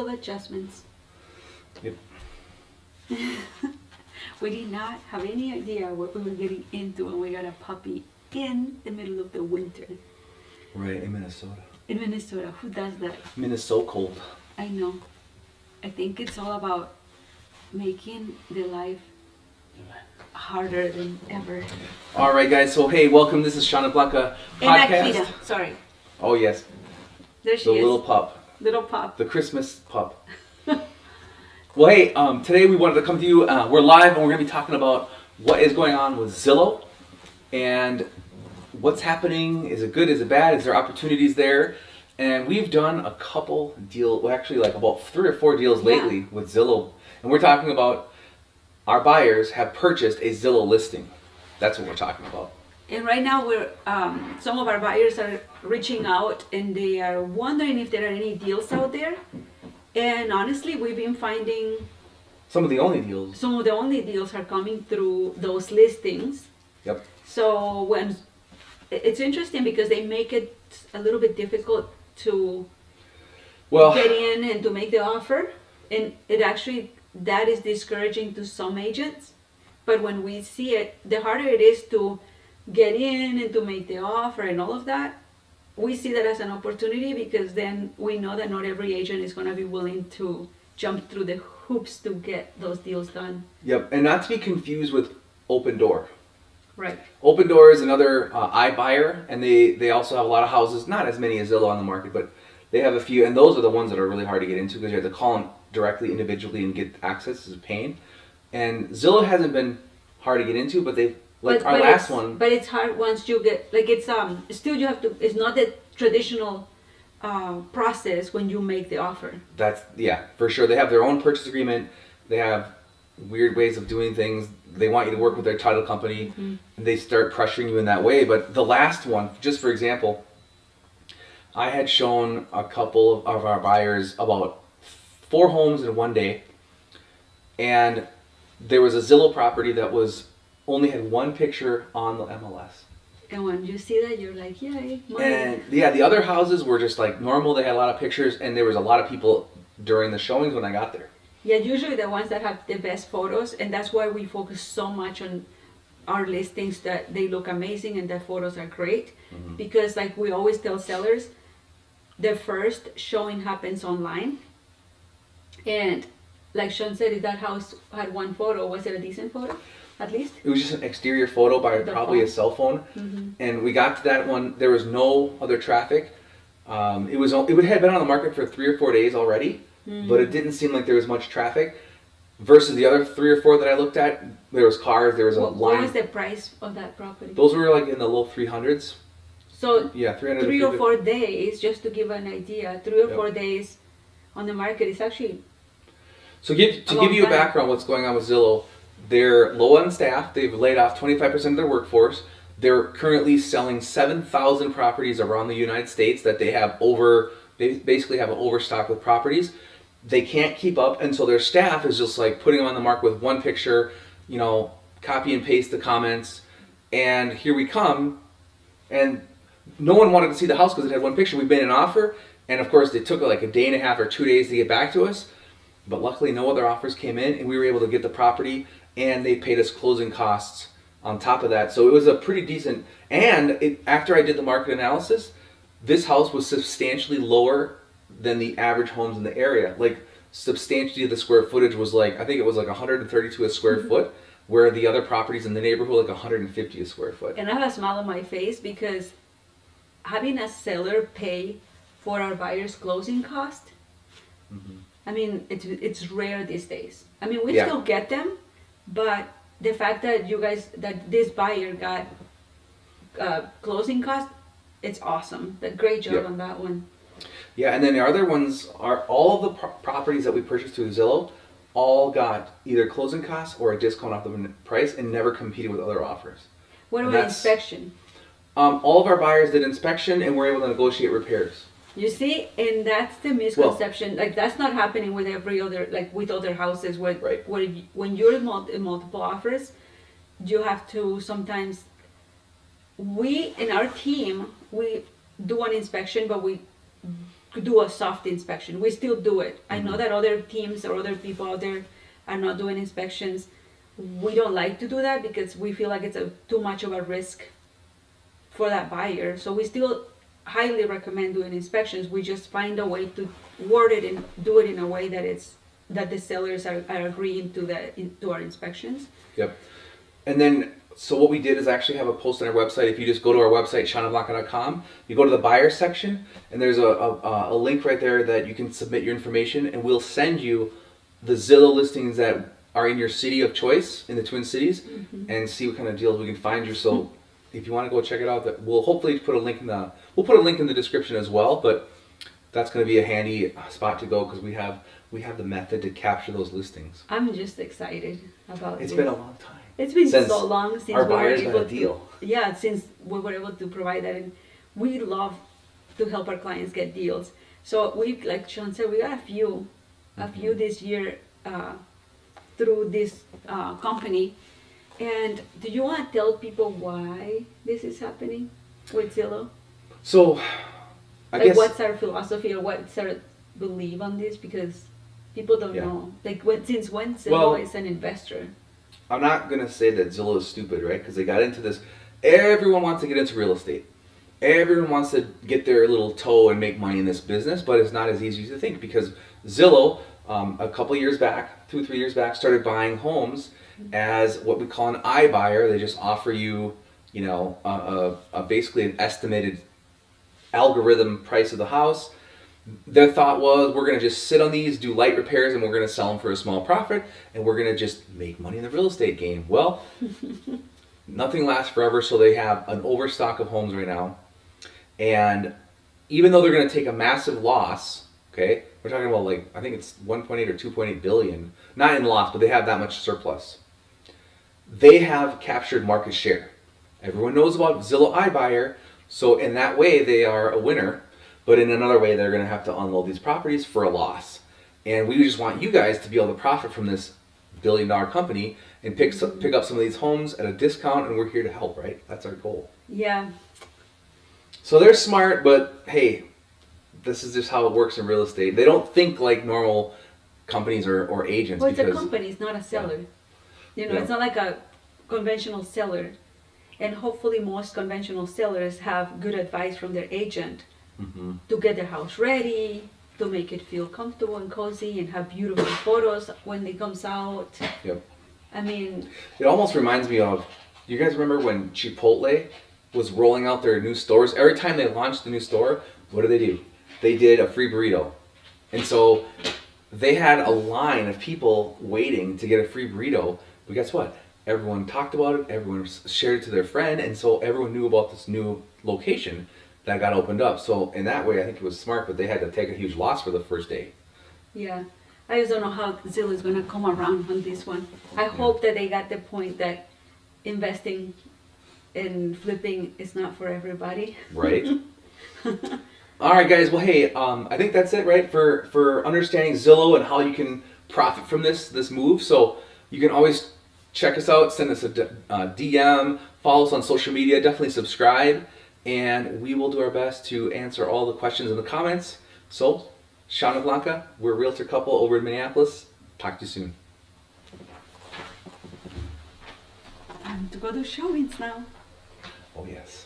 of adjustments. Yep. We did not have any idea what we were getting into when we got a puppy in the middle of the winter. Right, in Minnesota. In Minnesota, who does that? Minnesota cold. I know. I think it's all about making the life harder than ever. All right, guys. So hey, welcome. This is Sean and Blanca And podcast. Akita, sorry. Oh yes, There she the is. little pup, Little pup. the Christmas pup. Well, hey, today we wanted to come to you. We're live, and we're going to be talking about what is going on with Zillow and what's happening. Is it good? Is it bad? Is there opportunities there? And we've done a couple deals, well, actually like about 3 or 4 deals lately with Zillow. And we're talking about our buyers have purchased a Zillow listing. That's what we're talking about. And right now we're some of our buyers are reaching out and they are wondering if there are any deals out there. And honestly, we've been finding Some of the only deals. some of the only deals are coming through those listings. Yep. So when it's interesting because they make it a little bit difficult to Well, get in and to make the offer, and it actually that is discouraging to some agents. But when we see it, the harder it is to get in and to make the offer and all of that, we see that as an opportunity because then we know that not every agent is going to be willing to jump through the hoops to get those deals done. yep. And not to be confused with Open Door. Right. Open Door is another iBuyer, and they also have a lot of houses, not as many as Zillow on the market, but they have a few, and those are the ones that are really hard to get into because you have to call them directly individually and get access. Is a pain. And Zillow hasn't been hard to get into, but they our last one. But it's hard once you get it's still you have to. It's not the traditional process when you make the offer. That's for sure. They have their own purchase agreement. They have weird ways of doing things. They want you to work with their title company, Mm-hmm. and they start pressuring you in that way. But the last one, just for example, I had shown a couple of our buyers about 4 homes in one day, and there was a Zillow property that only had 1 picture on the MLS. And when you see that, you're like, yay, money. And the other houses were just like normal. They had a lot of pictures, and there was a lot of people during the showings when I got there. Yeah, usually the ones that have the best photos, and that's why we focus so much on our listings that they look amazing and the photos are great. Mm-hmm. Because like we always tell sellers, the first showing happens online. And like Sean said, if that house had 1 photo, was it a decent photo? At least? It was just an exterior photo by The probably phone. a cell phone. Mm-hmm. And we got to that one. There was no other traffic. It had been on the market for 3 or 4 days already, but it didn't seem like there was much traffic. Versus the other 3 or 4 that I looked at, there was cars. There was a What line. was the price of that property? Those were like in the low 300s. So Yeah, 300. 3 or 4 days, just to give an idea, 3 or Yep. 4 days on the market is actually So to give long you a time. background, what's going on with Zillow? They're low on staff. They've laid off 25% of their workforce. They're currently selling 7,000 properties around the United States that they have They basically have an overstock with properties. They can't keep up, and so their staff is just like putting them on the market with 1 picture, copy and paste the comments, and here we come. And no one wanted to see the house because it had 1 picture. We made an offer, and of course, it took like a day and a half or 2 days to get back to us. But luckily, no other offers came in, and we were able to get the property, and they paid us closing costs on top of that. So it was a pretty decent. And after I did the market analysis, this house was substantially lower than the average homes in the area. Like substantially, the square footage was I think it was like 132 a square foot, where the other properties in the neighborhood were like 150 a square foot. And I have a smile on my face because having a seller pay for our buyer's closing cost, I mean, it's rare these days. I mean, we still get them, but the fact that that this buyer got closing cost, it's awesome. Great job on that one. Yeah, and then the other ones are all of the properties that we purchased through Zillow all got either closing costs or a discount off the price and never competed with other offers. What about inspection? All of our buyers did inspection and were able to negotiate repairs. You see, and that's the misconception. That's not happening with every other, with other houses where when you're in multiple offers, you have to sometimes. We in our team we do an inspection, but do a soft inspection. We still do it. I know that other teams or other people out there are not doing inspections. We don't like to do that because we feel like it's too much of a risk for that buyer. So we still highly recommend doing inspections. We just find a way to word it and do it in a way that the sellers are agreeing to our inspections. Yep. And then, so what we did is actually have a post on our website. If you just go to our website, SeanandBlanca.com, you go to the buyer section, and there's a link right there that you can submit your information, and we'll send you the Zillow listings that are in your city of choice in the Twin Cities, and see what kind of deals we can find you. So if you want to go check it out, that we'll hopefully put a link in the description as well. But that's going to be a handy spot to go because we have the method to capture those listings. I'm just excited about it. It's been a long time. It's been Since so long since our we were buyers got able a deal. since we were able to provide that, and we love to help our clients get deals. So we, like Sean said, we got a few this year through this company. And do you want to tell people why this is happening with Zillow? So, I guess What's our philosophy or what's our belief on this? Because people don't know. Like, since when Zillow is an investor? I'm not going to say that Zillow is stupid, right? Because they got into this. Everyone wants to get into real estate. Everyone wants to get their little toe and make money in this business, but it's not as easy as you think because Zillow, a couple years back, 2 or 3 years back, started buying homes as what we call an iBuyer. They just offer you, basically an estimated algorithm price of the house. Their thought was, we're going to just sit on these, do light repairs, and we're going to sell them for a small profit, and we're going to just make money in the real estate game. Well, nothing lasts forever, so they have an overstock of homes right now. And even though they're going to take a massive loss, okay, we're talking about I think it's 1.8 or 2.8 billion, not in loss, but they have that much surplus. They have captured market share. Everyone knows about Zillow iBuyer, so in that way they are a winner. But in another way, they're going to have to unload these properties for a loss. And we just want you guys to be able to profit from this billion-dollar company and pick up some of these homes at a discount, and we're here to help, right? That's our goal. Yeah. So they're smart, but hey, this is just how it works in real estate. They don't think like normal companies or agents. Well, it's a company, it's not a seller. Yeah. It's not like a conventional seller. And hopefully most conventional sellers have good advice from their agent to get their house ready, to make it feel comfortable and cozy, and have beautiful photos when it comes out. Yep. I mean, it almost reminds me of, you guys remember when Chipotle was rolling out their new stores? Every time they launched a new store, what do? They did a free burrito. And so they had a line of people waiting to get a free burrito. But guess what? Everyone talked about it, everyone shared it to their friend, and so everyone knew about this new location that got opened up. So in that way, I think it was smart, but they had to take a huge loss for the first day. Yeah. I just don't know how Zillow is going to come around on this one. I hope that they got the point that investing in flipping is not for everybody. Right. All right, guys. Well, hey, I think that's it, right? For understanding Zillow and how you can profit from this move. So you can always check us out, send us a DM, follow us on social media, definitely subscribe, and we will do our best to answer all the questions in the comments. So, Sean and Blanca, we're a realtor couple over in Minneapolis. Talk to you soon. Time to go to showings now. Oh, yes.